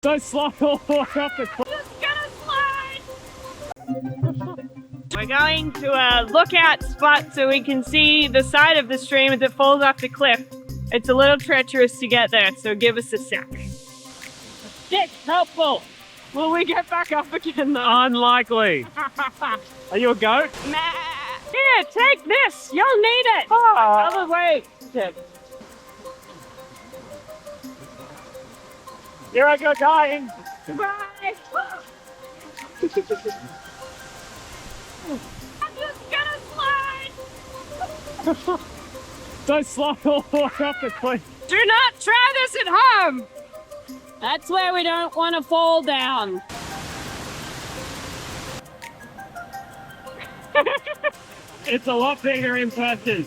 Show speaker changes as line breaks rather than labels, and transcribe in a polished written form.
Don't slide all the way off the cliff.
Just gonna slide! We're going to a lookout spot so we can see the side of the stream as it falls off the cliff. It's a little treacherous to get there, so give us a sec. Stick, helpful! Will we get back up again though?
Unlikely. Are you a goat?
Nah. Here, take this! You'll need it! Other way!
Here I go dying.
Goodbye! I'm just gonna slide!
Don't slide all the way off the cliff.
Do not try this at home! That's where we don't want to fall down.
It's a lot bigger in person.